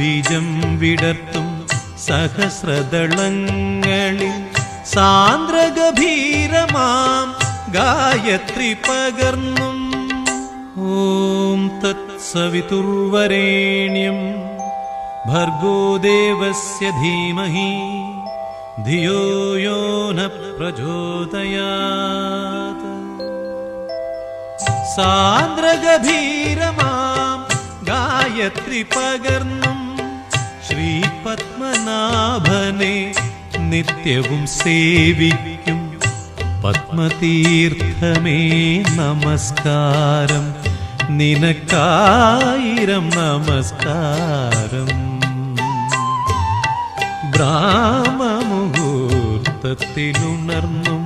ബീജം വിടർത്തും സഹസ്രദളങ്ങളിൽ സാന്ദ്രഗഭീരമാം ഗായത്രി പകർന്നും. ഓം തത്സവിതുർവരേണ്യം ഭർഗോ ദേവസ്യ ധീമഹി ധിയോ യോ ന പ്രചോദയാത്. സാന്ദ്രഗഭീരമാം ഗായത്രി പകർന്നും ശ്രീപത്മനാഭനെ നിത്യവും സേവിക്കും പത്മതീർത്ഥമേ നമസ്കാരം, നിനക്കായിരം നമസ്കാരം. ബ്രാഹ്മമുഹൂർത്തത്തിലുണർന്നും